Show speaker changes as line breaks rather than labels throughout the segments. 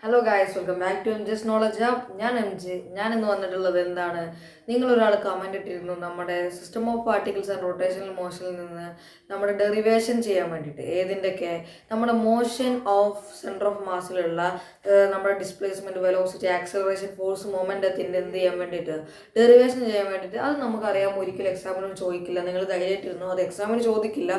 Hello guys, welcome back to MJ's knowledge hub. ഞാൻ M J. ഞാൻ ഇന്ന് വന്നിട്ടുള്ളത് എന്താണ്, നിങ്ങളൊരാൾ കമൻ്റ് ഇട്ടിരുന്നു നമ്മുടെ system of particles and rotational മോഷനിൽ നിന്ന് നമ്മുടെ ഡെറിവേഷൻ ചെയ്യാൻ വേണ്ടിയിട്ട്. ഏതിൻ്റെയൊക്കെ? നമ്മുടെ മോഷൻ ഓഫ് സെൻറ്റർ ഓഫ് മാസിലുള്ള നമ്മുടെ ഡിസ്പ്ലേസ്മെൻറ്റ്, വെലോസിറ്റി, ആക്സലറേഷൻ, ഫോഴ്സ്, മൊമെൻറ്റത്തിൻ്റെ എന്ത് ചെയ്യാൻ വേണ്ടിയിട്ട്, ഡെറിവേഷൻ ചെയ്യാൻ വേണ്ടിയിട്ട്. അത് നമുക്കറിയാം, ഒരിക്കലും എക്സാമിനും ചോദിക്കില്ല. നിങ്ങൾ ധൈര്യമായിട്ടിരുന്നു, അത് എക്സാമിന് ചോദിക്കില്ല.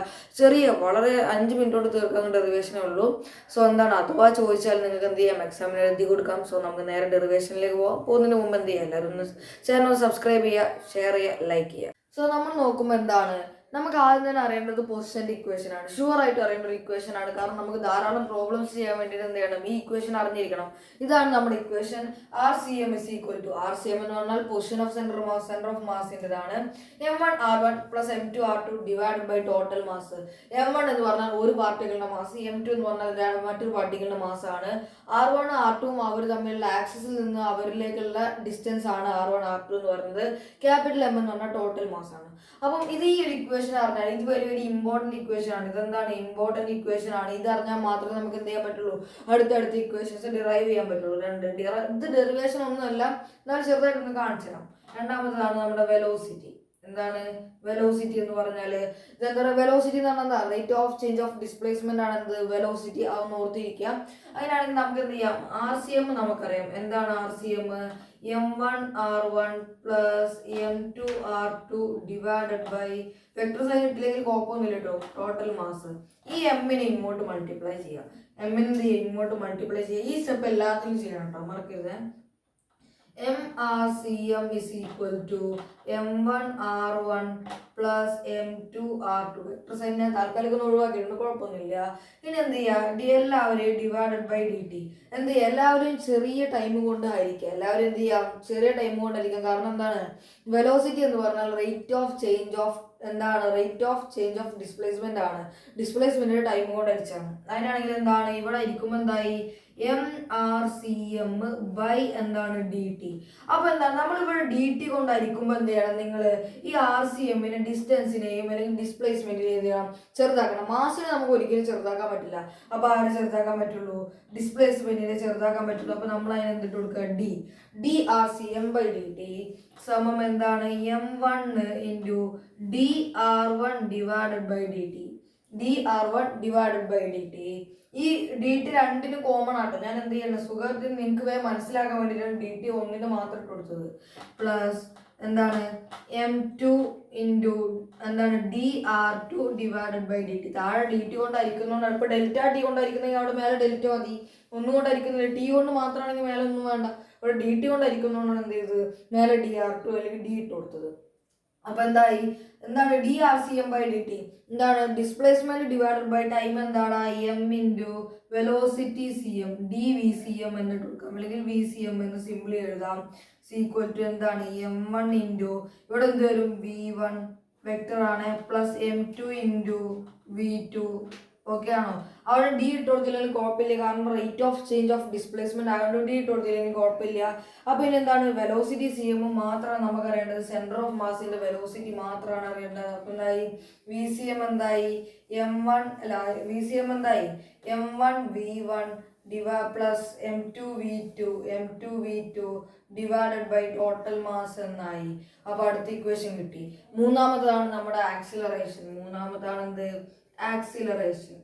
വളരെ 5 മിനിറ്റ് കൊണ്ട് തീർക്കാവുന്ന ഡെറിവേഷനേ ഉള്ളൂ. സോ എന്താണ്, അഥവാ ചോദിച്ചാൽ നിങ്ങൾക്ക് എന്ത് ചെയ്യാം, എക്സാമിന് എഴുതി കൊടുക്കാം. സോ നമുക്ക് നേരെ ഡെറിവേഷനിലേക്ക് പോകാം. പോകുന്നതിന് മുമ്പ് എന്ത് ചെയ്യുക, എല്ലാവരും ഒന്ന് ചാനൽ സബ്സ്ക്രൈബ് ചെയ്യുക, ഷെയർ ചെയ്യുക, ലൈക്ക് ചെയ്യുക. സോ നമ്മൾ നോക്കുമ്പോൾ എന്താണ്, നമുക്ക് ആദ്യം തന്നെ അറിയേണ്ടത് പൊസിഷൻ്റെ ഇക്വേഷൻ ആണ്. ഷുവർ ആയിട്ട് അറിയേണ്ട ഒരു ഇക്വേഷൻ ആണ്. കാരണം നമുക്ക് ധാരാളം പ്രോബ്ലംസ് ചെയ്യാൻ വേണ്ടിയിട്ട് എന്ത് ചെയ്യണം, ഈ ഇക്വേഷൻ അറിഞ്ഞിരിക്കണം. ഇതാണ് നമ്മുടെ equation. RCM is equal to, RCM എന്ന് പറഞ്ഞാൽ പൊസിഷൻ ഓഫ് സെൻറ്റർ ഓഫ് മാസിൻ്റെതാണ്. M1 R1 plus M2 R2 divided by total mass. M1 എന്ന് പറഞ്ഞാൽ ഒരു പാർട്ടിക്കിളിന്റെ മാസ്, M2 എന്ന് പറഞ്ഞാൽ മറ്റൊരു പാർട്ടിക്കിളിന്റെ മാസ് ആണ്. R1 R2 അവർ തമ്മിലുള്ള ആക്സിസിൽ നിന്ന് അവരിലേക്കുള്ള ഡിസ്റ്റൻസ് ആണ് R1 R2 എന്ന് പറയുന്നത്. ക്യാപിറ്റൽ M എന്ന് പറഞ്ഞാൽ ടോട്ടൽ മാസ് ആണ്. അപ്പം ഇത് ഈ ഒരു ഇക്വേഷൻ അറിഞ്ഞാൽ, ഇത് വലിയൊരു ഇമ്പോർട്ടൻറ്റ് ഇക്വേഷൻ ആണ്. ഇതെന്താണ്, ഇമ്പോർട്ടൻറ്റ് ഇക്വേഷൻ ആണ്. ഇത് അറിഞ്ഞാൽ മാത്രമേ നമുക്ക് എന്ത് ചെയ്യാൻ പറ്റുള്ളൂ, അടുത്തടുത്ത ഇക്വേഷൻസ് ഡിറൈവ് ചെയ്യാൻ പറ്റുള്ളൂ. ഇത് ഡെറിവേഷൻ ഒന്നുമല്ല, എന്നാൽ ചെറുതായിട്ടൊന്ന് കാണിച്ചു തരാം. രണ്ടാമത്തതാണ് നമ്മുടെ വെലോസിറ്റി. എന്താണ് വെലോസിറ്റി എന്ന് പറഞ്ഞാൽ, ഇതെന്താ പറയുക, വെലോസിറ്റി എന്ന് പറഞ്ഞാൽ എന്താ, rate of change of displacement ആണ് എന്ത്, വെലോസിറ്റി. അതൊന്ന് ഓർത്തിരിക്കാം. അതിനാണെങ്കിൽ നമുക്ക് എന്ത് ചെയ്യാം, RCM നമുക്കറിയാം. എന്താണ് RCM? M1 R1 plus M2 R2 divided by, vector sign ഇട്ടില്ലെങ്കിൽ കുഴപ്പമൊന്നുമില്ല കേട്ടോ, ടോട്ടൽ മാസ്. ഈ എമ്മിനെ ഇങ്ങോട്ട് മൾട്ടിപ്ലൈ ചെയ്യാം. എമ്മിനെ എന്ത് ചെയ്യുക, ഇങ്ങോട്ട് മൾട്ടിപ്ലൈ ചെയ്യുക. ഈ സ്റ്റെപ്പ് എല്ലാത്തിലും ചെയ്യണം കേട്ടോ, മറക്കരുത്. MRCM is equal to M1 R1 plus M2 R2. Vector സൈനെ താൽക്കാലികം ഒഴിവാക്കിയിട്ടുണ്ട്, കുഴപ്പമൊന്നുമില്ല. ഇനി എന്ത് ചെയ്യുക, എല്ലാവരെയും ഡിവൈഡഡ് ബൈ DT. എന്ത് ചെയ്യുക, എല്ലാവരും ചെറിയ ടൈം കൊണ്ട് ഹരിക്കുക. എല്ലാവരും എന്ത് ചെയ്യാം, ചെറിയ ടൈം കൊണ്ട് ഹരിക്കാം. കാരണം എന്താണ്, വെലോസിറ്റി എന്ന് പറഞ്ഞാൽ rate of change of displacement ആണ്. ഡിസ്പ്ലേസ്മെന്റിന്റെ ടൈം കൊണ്ട് ഹരിച്ചാണ്. അതിനാണെങ്കിൽ എന്താണ്, ഇവിടെ ഇരിക്കുമ്പോൾ എന്തായി, MRCM ബൈ എന്താണ് DT. അപ്പൊ എന്താണ്, നമ്മളിവിടെ DT കൊണ്ട് ഹരിക്കുമ്പോൾ എന്ത് ചെയ്യണം, നിങ്ങൾ ഈ RCMനെ ഡിസ്റ്റൻസിനെയും അല്ലെങ്കിൽ ഡിസ്പ്ലേസ്മെന്റിനെയും എന്ത് ചെയ്യണം, ചെറുതാക്കണം. മാസിനെ നമുക്ക് ഒരിക്കലും ചെറുതാക്കാൻ പറ്റില്ല. അപ്പൊ ആരെ ചെറുതാക്കാൻ പറ്റുള്ളൂ, ഡിസ്പ്ലേസ്മെന്റിനെ ചെറുതാക്കാൻ പറ്റുള്ളൂ. അപ്പൊ നമ്മൾ അതിനെ എന്തിട്ട് കൊടുക്കുക, DRCM ബൈ DT സമം എന്താണ്, M1 into DR1 divided by DT. DR1 divided by DT. ഈ DT രണ്ടിനും കോമൺ ആട്ടോ. ഞാൻ എന്ത് ചെയ്യണം, സുഖത്തിൽ നിങ്ങൾക്ക് വേഗം മനസ്സിലാക്കാൻ വേണ്ടിയിട്ടാണ് DT ഒന്നിന് മാത്രം ഇട്ട് കൊടുത്തത്. പ്ലസ് എന്താണ്, M2 ഇൻറ്റു എന്താണ് DR2 ഡിവൈഡഡ് ബൈ DT. താഴെ DT കൊണ്ടായിരിക്കുന്നതുകൊണ്ടാണ്. ഇപ്പോൾ ഡെൽറ്റ T കൊണ്ടായിരിക്കുന്നെങ്കിൽ അവിടെ മേലെ ഡെൽറ്റ മതി. ഒന്നും കൊണ്ടായിരിക്കുന്നില്ല, T കൊണ്ട് മാത്രമാണെങ്കിൽ മേലെ ഒന്നും വേണ്ട. ഇവിടെ DT കൊണ്ടായിരിക്കുന്നതുകൊണ്ടാണ് എന്ത് ചെയ്തത്, മേലെ DR2 അല്ലെങ്കിൽ D ഇട്ട് കൊടുത്തത്. അപ്പൊ എന്താണ് DRCM ബൈ DT. എന്താണ്, ഡിസ്പ്ലേസ്മെന്റ് ഡിവൈഡഡ് ബൈ ടൈം. എന്താണ്, M into velocity CM DVCM എന്നിട്ട് കൊടുക്കാം, അല്ലെങ്കിൽ VCM എന്ന് സിംപ്ലി എഴുതാം. ഈക്വൽ ടു എന്താണ്, M1 ഇൻറ്റു ഇവിടെ എന്ത് വരും, V1 വെക്ടർ ആണ്, plus M2 into V2. Okay ആണോ? അവിടെ D ഇട്ട് കൊടുത്തില്ലെങ്കിൽ കുഴപ്പമില്ല, കാരണം rate of change of displacement ആയതുകൊണ്ട് D ഇട്ട് കൊടുത്തില്ലെങ്കിൽ കുഴപ്പമില്ല. അപ്പൊ ഇനി എന്താണ്, വെലോസിറ്റി CM മാത്രമാണ് നമുക്ക് അറിയേണ്ടത്. സെന്റർ ഓഫ് മാസിന്റെ വെലോസിറ്റി മാത്രമാണ് അറിയേണ്ടത്. അപ്പൊ എന്തായി, VCM എന്തായി, VCM എന്തായി, M1 V1 plus M2 V2 divided by total mass എന്നായി. അപ്പൊ അടുത്ത ഇക്വേഷൻ കിട്ടി. മൂന്നാമതാണ് നമ്മുടെ ആക്സിലറേഷൻ. മൂന്നാമതാണ് എന്ത്, ആക്സിലറേഷൻ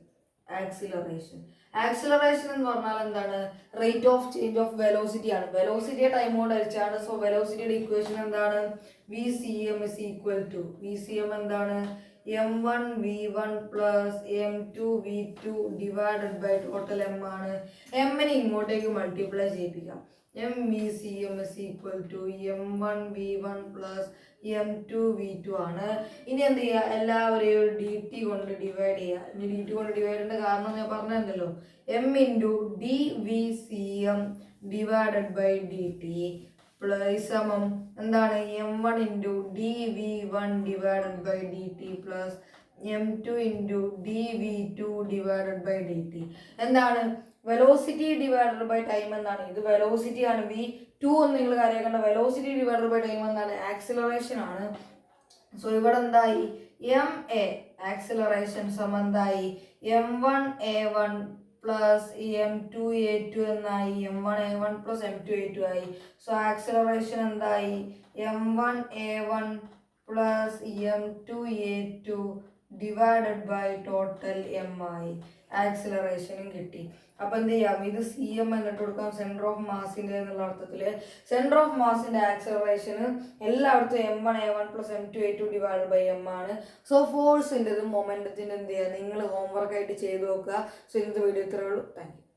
എന്ന് പറഞ്ഞാൽ എന്താണ്, rate of change of velocity ആണ്. വെലോസിറ്റിയെ ടൈം കൊണ്ട് ഹരിച്ചാണ്. സോ വെലോസിറ്റിയുടെ ഇക്വേഷൻ എന്താണ്, VCM is equal to, VCM എന്താണ്, M1 V1 plus M2 V2 divided by total M ആണ്. എമ്മിനെ ഇങ്ങോട്ടേക്ക് മൾട്ടിപ്ലൈ ചെയ്യിപ്പിക്കാം. MVCM is equal to M1 V1 plus M2 V2 ആണ്. ഇനി എന്ത് ചെയ്യുക, എല്ലാവരെയും DT കൊണ്ട് ഡിവൈഡ് ചെയ്യുക. ഇനി DT കൊണ്ട് ഡിവൈഡ് ചെയ്യേണ്ട കാരണം ഞാൻ പറഞ്ഞല്ലോ, M into DVCM divided by DT plus സമം എന്താണ്, M1 into DV1 divided by DT plus M2 into DV2 divided by DT. എന്താണ്, വെലോസിറ്റി ഡിവൈഡഡ് ബൈ ടൈം എന്നാണ്. ഇത് വെലോസിറ്റി ആണ്, V2 എന്ന് നിങ്ങൾ കാര്യമാക്കേണ്ട. വെലോസിറ്റി ഡിവൈഡഡ് ബൈ ടൈം എന്താണ്, ആക്സിലറേഷൻ ആണ്. സോ ഇവിടെ എന്തായി, MA ആക്സിലറേഷൻ സമം എന്തായി, M1A1 പ്ലസ് m2a2 എന്നായി, m1a1 പ്ലസ് m2a2 ആയി. സോ ആക്സിലറേഷൻ എന്തായി, m1a1 plus m2a2 divided by total m ആയി. ആക്സിലറേഷനും കിട്ടി. അപ്പൊ എന്ത് ചെയ്യാം, ഇത് സി എം എന്നിട്ട് കൊടുക്കാം, സെന്റർ ഓഫ് മാസിന്റെ എന്നുള്ള അർത്ഥത്തില്. സെന്റർ ഓഫ് മാസിന്റെ ആക്സിലറേഷന് എല്ലായിടത്തും m1a1 plus m2a2 divide by m ആണ്. സോ ഫോഴ്സിൻ്റെതും മൊമെന്റത്തിന്റെ എന്ത് ചെയ്യുക, നിങ്ങൾ ഹോംവർക്ക് ആയിട്ട് ചെയ്ത് നോക്കുക. സോ ഇന്നത്തെ വീഡിയോ ഇത്രയേ ഉള്ളൂ. Thank you.